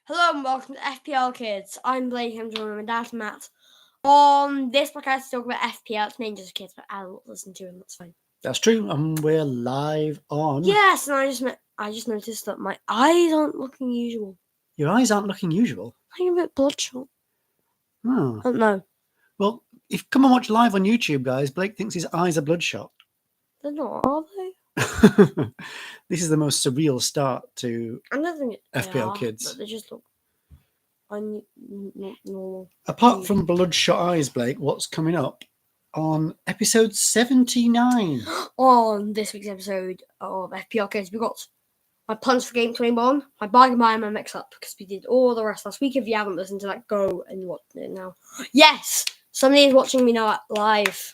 Hello and welcome to FPL Kids. I'm Blake, I'm joined with my dad, Matt. On this podcast, talk about FPL. It's mainly just kids, but I'll listen to them. That's fine. That's true, and we're live on. Yes, and I just noticed that my eyes aren't looking usual. Your eyes aren't looking usual. I'm a bit bloodshot. Oh. I don't know. Well, if come and watch live on YouTube, guys, Blake thinks his eyes are bloodshot. They're not, are they? This is the most surreal start to I don't think FPL are, Kids. But they just look not normal. Apart from bloodshot eyes, Blake, what's coming up on episode 79? On this week's episode of FPL Kids, we got my plans for Game 21, my bargain buy and my mix-up, because we did all the rest last week. If you haven't listened to that, go and watch it now. Yes! Somebody is watching me now live.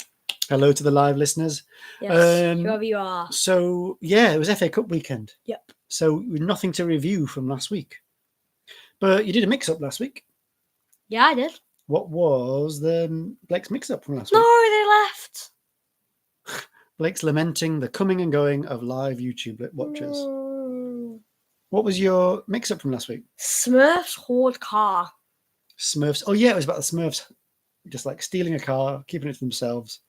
Hello to the live listeners. Yes, whoever you are. So, yeah, it was FA Cup weekend. Yep. So, nothing to review from last week. But you did a mix-up last week. Yeah, I did. What was the Blake's mix-up from last No, week? they left. Blake's lamenting the coming and going of live YouTube watchers. No. What was your mix-up from last week? Smurfs Horde Car. Smurfs. Oh, yeah, it was about the Smurfs. Just like stealing a car, keeping it to themselves.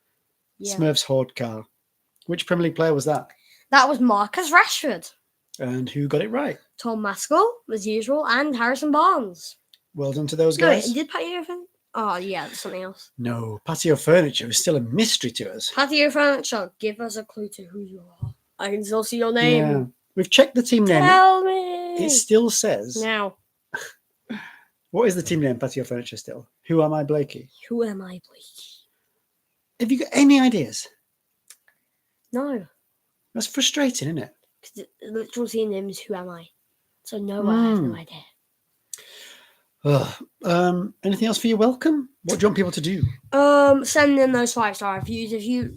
Yeah. Smurfs Horde Car. Which Premier League player was that? That was Marcus Rashford. And who got it right? Tom Maskell, as usual, and Harrison Barnes. Well done to those No, guys. wait, did Patio Furniture? Oh, yeah, that's something else. No, Patio Furniture is still a mystery to us. Patio Furniture, give us a clue to who you are. I can still see your name. Yeah. We've checked the team name. Tell me. It still says. Now, What is the team name, Patio Furniture still? Who am I, Blakey? who am I, Blake? Have you got any ideas? No. That's frustrating, isn't it? Because the literal team name is Who Am I? So no, I have no idea. Anything else for your welcome? What do you want people to do? Send in those 5-star reviews. If you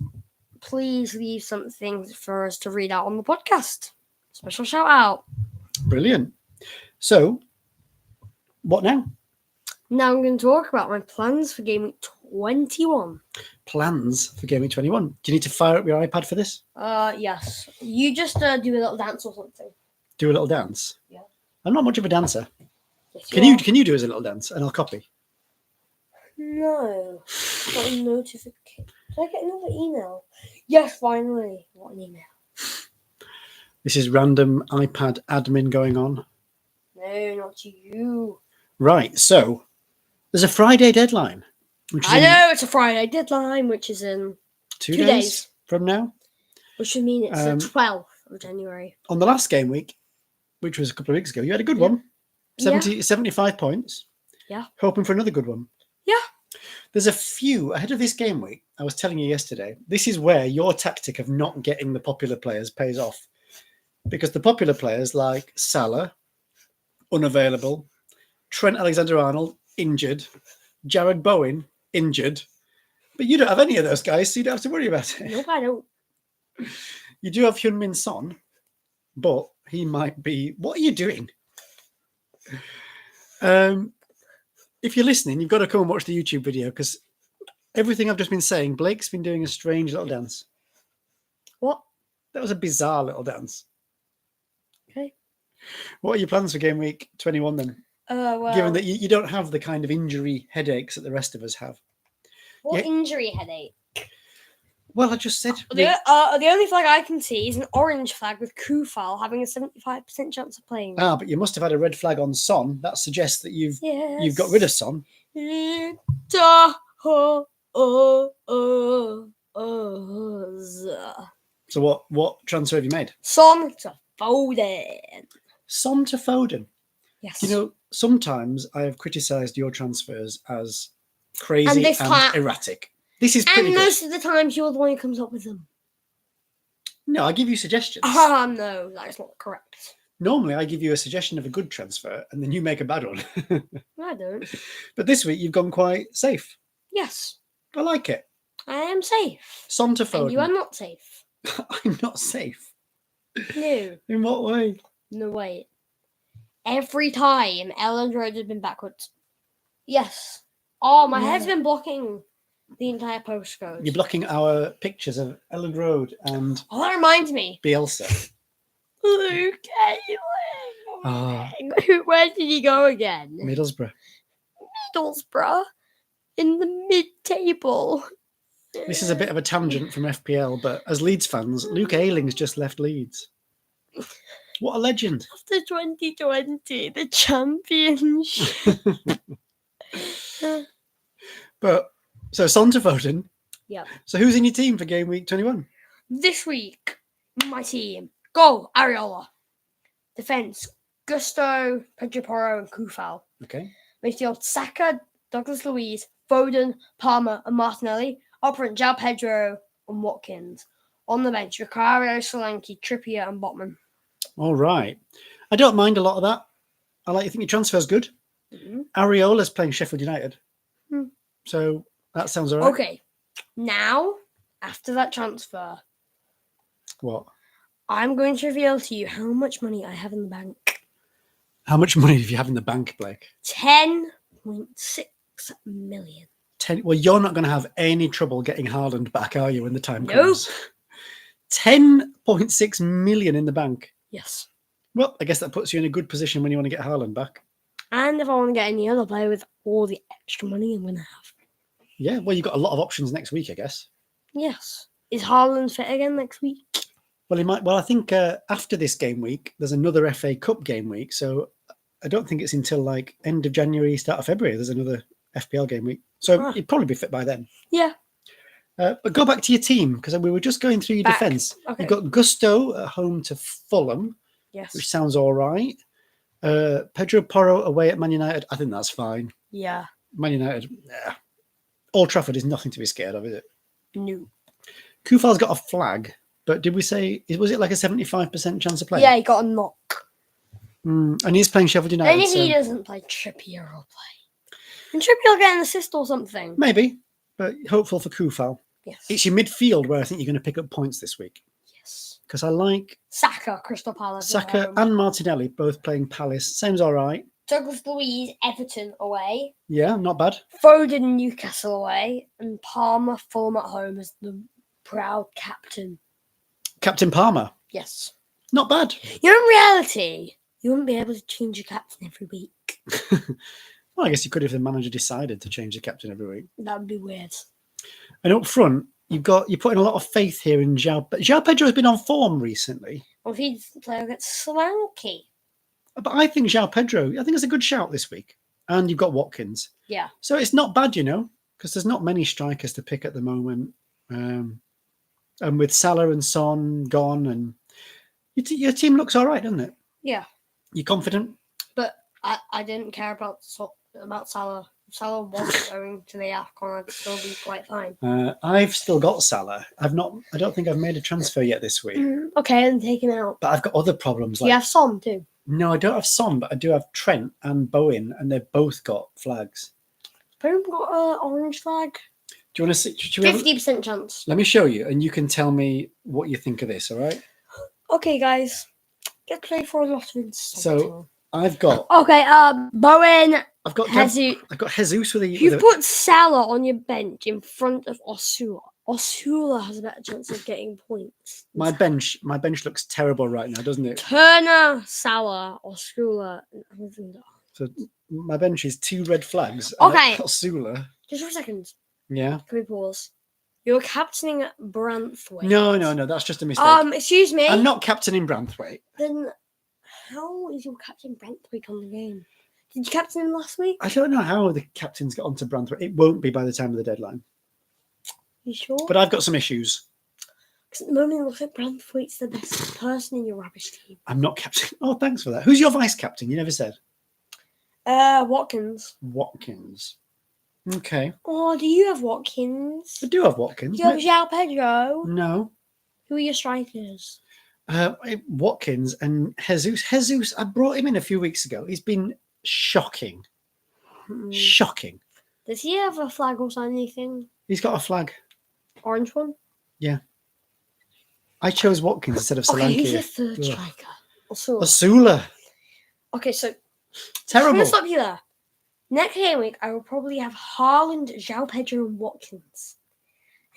please leave something for us to read out on the podcast. Special shout out. Brilliant. So, what now? Now I'm going to talk about my plans for Game Week 21. Plans for Game Week 21. Do you need to fire up your iPad for this? Yes. You just do a little dance or something. Do a little dance? Yeah. I'm not much of a dancer. Yes, Can you do as a little dance and I'll copy? No. Got a notification. Did I get another email? Yes, finally. What an email. This is random iPad admin going on. No, not you. Right, so there's a Friday deadline. Which is I in know it's a Friday deadline, which is in 2 2 days. from now. Which would mean it's the 12th of January. On the last game week, which was a couple of weeks ago, you had a good one. 75 points. Yeah. Hoping for another good one. Yeah. There's a few ahead of this game week. I was telling you yesterday, this is where your tactic of not getting the popular players pays off. Because the popular players like Salah, unavailable, Trent Alexander-Arnold, injured, Jared Bowen, injured. But you don't have any of those guys, so you don't have to worry about it. Nope, I don't. You do have Heung-min Son, but he might be... What are you doing? If you're listening, you've got to come and watch the YouTube video because everything I've just been saying, Blake's been doing a strange little dance. What? That was a bizarre little dance. Okay. What are your plans for Game Week 21 then? Well, Given that you don't have the kind of injury headaches that the rest of us have. what Yeah. injury headache? Well, I just said... The only flag I can see is an orange flag with Kufal having a 75% chance of playing. but you must have had a red flag on Son. That suggests that you've got rid of Son. So what transfer have you made? Son to Foden. Son to Foden. Yes. You know, sometimes I have criticised your transfers as crazy And this and time- erratic. This is pretty And good. most of the times you're the one who comes up with them. No, I give you suggestions. No, that is not correct. Normally, I give you a suggestion of a good transfer, and then you make a bad one. I don't. But this week, you've gone quite safe. Yes, I like it. I am safe. Son to Foden. And you are not safe. I'm not safe. No. In what way? No, wait. Every time Ellen Road has been backwards. Yes. Oh, my head's been blocking the entire postcode. You're blocking our pictures of Ellen Road and Oh, that reminds me. Bielsa. Luke Ah. Where did he go again? Middlesbrough. Middlesbrough in the mid-table. This is a bit of a tangent from FPL, but as Leeds fans, Luke Ayling's just left Leeds. What a legend. After 2020, the championship. But so Son to Foden. Yep. So who's in your team for game week 21? This week, my team. Goal, Areola. Defence, Gusto, Pedro Porro, and Kufal. Okay. Midfield, Saka, Douglas Luiz, Foden, Palmer, and Martinelli. Up front, João Pedro and Watkins. On the bench, Vicario, Solanke, Trippier, and Botman. All right. I don't mind a lot of that. You think your transfer's good? Mm-hmm. Areola's playing Sheffield United. Hmm. So that sounds all right. Okay. Now, after that transfer, What? I'm going to reveal to you how much money I have in the bank. How much money do you have in the bank, Blake? 10.6 million. Well, you're not going to have any trouble getting Haaland back, are you, when the time Nope. comes? 10.6 million in the bank. Yes. Well, I guess that puts you in a good position when you want to get Haaland back. And if I want to get any other player with all the extra money I'm going to have. Yeah, well, you've got a lot of options next week, I guess. Yes. Is Haaland fit again next week? Well, he might. Well, I think after this game week, there's another FA Cup game week. So I don't think it's until like end of January, start of February. There's another FPL game week. So he'd probably be fit by then. Yeah. But go back to your team, because we were just going through your defence. Okay. You've got Gusto at home to Fulham, Yes. which sounds all right. Pedro Porro away at Man United. I think that's fine. Yeah. Man United. Old Trafford is nothing to be scared of, is it? No. Kufal's got a flag, but did we say, was it like a 75% chance of playing? Yeah, he got a knock. And he's playing Sheffield United. And if he doesn't play, Trippier will play. And Trippier will get an assist or something. Maybe, but hopeful for Kufal. Yes. It's your midfield where I think you're going to pick up points this week. Yes. Because I like Saka, Crystal Palace. Saka and Martinelli both playing Palace. Sounds all right. Douglas Luiz, Everton away. Yeah, not bad. Foden, Newcastle away. And Palmer, Fulham at home as the proud captain. Captain Palmer. Yes. Not bad. You know, in reality, you wouldn't be able to change your captain every week. Well, I guess you could if the manager decided to change the captain every week. That would be weird. And up front, you're putting a lot of faith here in João Pedro has been on form recently. Well, if he doesn't play against Solanke. But I think João Pedro, I think it's a good shout this week. And you've got Watkins. Yeah. So it's not bad, because there's not many strikers to pick at the moment. And with Salah and Son gone, and your team looks all right, doesn't it? Yeah. You confident? But I didn't care about Salah. If Salah wasn't going to the AFCON, I'd still be quite fine. I've still got Salah. I don't think I've made a transfer yet this week. Okay, then take him out. But I've got other problems. You have Son too. No, I don't have Son, but I do have Trent and Bowen, and they've both got flags. Bowen got an orange flag. Do you want to see? 50% chance. Let me show you, and you can tell me what you think of this, all right? Okay, guys. Get played for a lot of insulting. So I've got... Okay, Bowen... I've got Jesus with a... You put Salah on your bench in front of Osula. Osula has a better chance of getting points. My bench looks terrible right now, doesn't it? Turner, Salah, Osula. So my bench is 2 red flags. Okay. Osula. Just for a second. Yeah. Can we pause? You're captaining Branthwaite. No, that's just a mistake. Excuse me. I'm not captaining Branthwaite. Then how is your captain Branthwaite on the game? Did you captain him last week? I don't know how the captains got onto Branthwaite. It won't be by the time of the deadline. You sure? But I've got some issues. Because at the moment, it looks like Branthwaite's the best person in your rubbish team. I'm not captain. Oh, thanks for that. Who's your vice captain? You never said. Watkins. Watkins. Okay. Oh, do you have Watkins? I do have Watkins. Do you have João Pedro? No. Who are your strikers? Watkins and Jesus. Jesus, I brought him in a few weeks ago. He's been shocking. Shocking. Does he have a flag or anything? He's got a flag. Orange one? Yeah. I chose Watkins instead of Solanke. Okay, who's your third striker? Osula. Okay, so... Terrible. I'm going to stop you there. Next game week, I will probably have Haaland, João Pedro, and Watkins.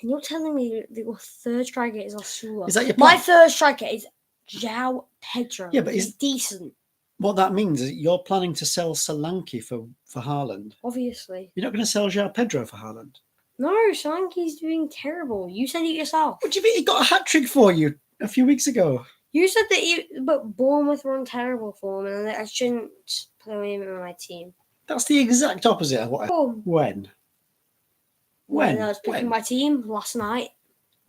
And you're telling me that your third striker is Osula. Is that your plan? My third striker is João Pedro. Yeah, but he's decent. What that means is you're planning to sell Solanke for Haaland. Obviously. You're not going to sell João Pedro for Haaland. No, Solanke's doing terrible. You said it yourself. What do you mean? He got a hat trick for you a few weeks ago. You said that but Bournemouth were in terrible form and that I shouldn't play him in my team. That's the exact opposite of what I... Boom. When? When I was picking my team last night.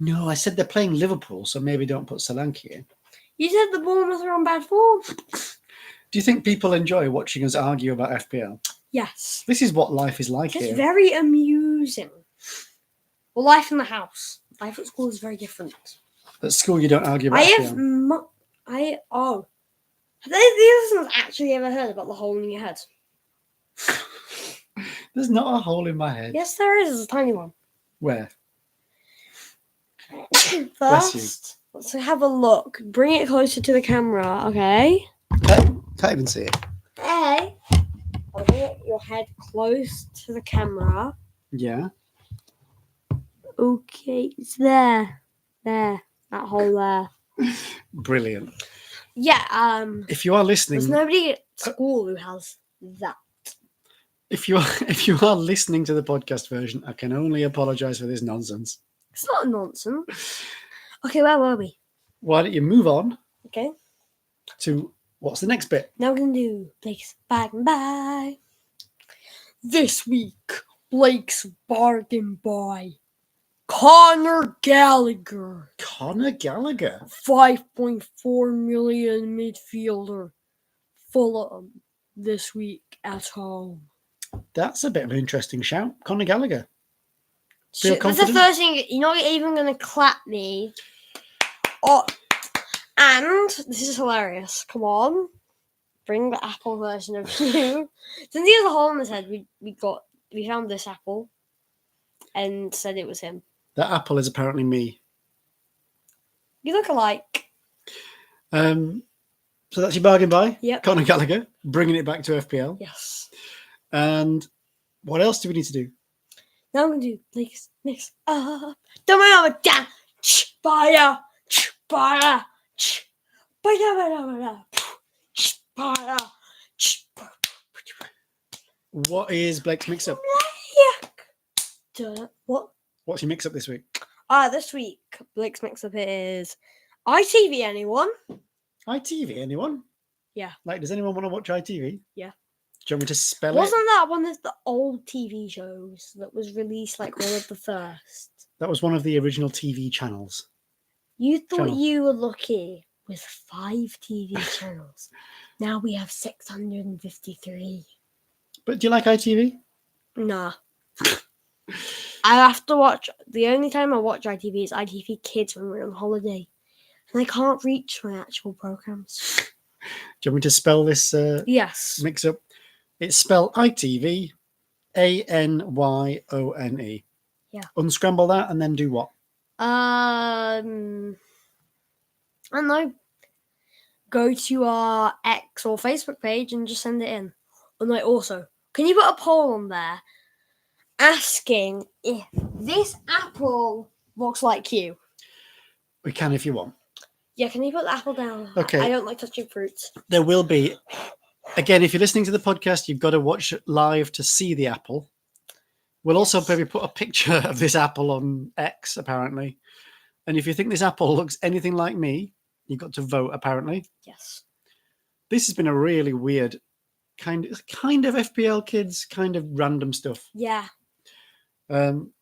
No, I said they're playing Liverpool, so maybe don't put Solanke in. You said the Bournemouth are on bad form. Do you think people enjoy watching us argue about FPL? Yes. This is what life is like It's here. very amusing. Well, life in the house. Life at school is very different. At school, you don't argue about FPL. Have these listeners actually ever heard about the hole in your head? There's not a hole in my head. Yes, there is. There's a tiny one. Where? First, let's have a look. Bring it closer to the camera, okay? Can't even see it. Hey, I'll bring your head close to the camera. Yeah. Okay, it's there. There. That hole there. Brilliant. Yeah, If you are listening, there's nobody at school who has that. if you are listening to the podcast version, I can only apologise for this nonsense. It's not nonsense. Okay, where were we? Why don't you move on Okay. to what's the next bit? Now we're going to do Blake's Bargain Buy. This week, Blake's Bargain Buy. Conor Gallagher. Conor Gallagher. 5.4 million midfielder. Fulham this week at home. That's a bit of an interesting shout. Conor Gallagher. Feel Shit, that's the confident? first thing. You're not even going to clap me. Oh, and this is hilarious. Come on. Bring the Apple version of you. Since he has a hole in his head, we found this apple and said it was him. That apple is apparently me. You look alike. So that's your bargain buy? Yep. Conor Gallagher, bringing it back to FPL. Yes. And what else do we need to do? Now I'm going to do Blake's Mix Up. Don't mind down. Fire. Fire. What is Blake's mix-up? What? What's your mix-up this week? This week, Blake's mix-up is ITV, anyone? ITV, anyone? Yeah. Like, does anyone want to watch ITV? Yeah. Do you want me to spell Wasn't it? that one of the old TV shows that was released like one of the first? That was one of the original TV channels. You thought Channel. you were lucky with 5 TV channels. Now we have 653. But do you like ITV? Nah. I have to watch. The only time I watch ITV is ITV Kids when we're on holiday. And I can't reach my actual programs. Do you want me to spell this Yes. mix-up? It's spelled ITV ANYONE. Yeah. Unscramble that and then do what? I don't know. Go to our X or Facebook page and just send it in. And like also, can you put a poll on there asking if this apple looks like you? We can if you want. Yeah, can you put the apple down? Okay. I don't like touching fruits. There will be. Again, if you're listening to the podcast, you've got to watch it live to see the apple. We'll also Yes. maybe put a picture of this apple on X, apparently. And if you think this apple looks anything like me, you've got to vote, apparently. Yes. This has been a really weird kind of FPL Kids, kind of random stuff. Yeah. Do you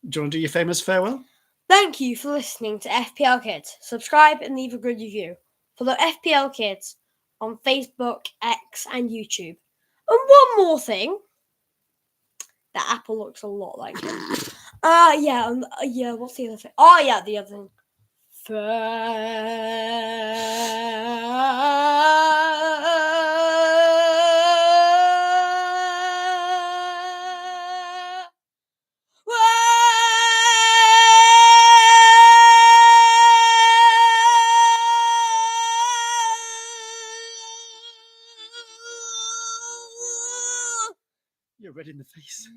want to do your famous farewell? Thank you for listening to FPL Kids. Subscribe and leave a good review. Follow FPL Kids on Facebook, X, and YouTube. And one more thing. The apple looks a lot like him. Yeah, what's the other thing? Oh, yeah, the other thing. You're red in the face.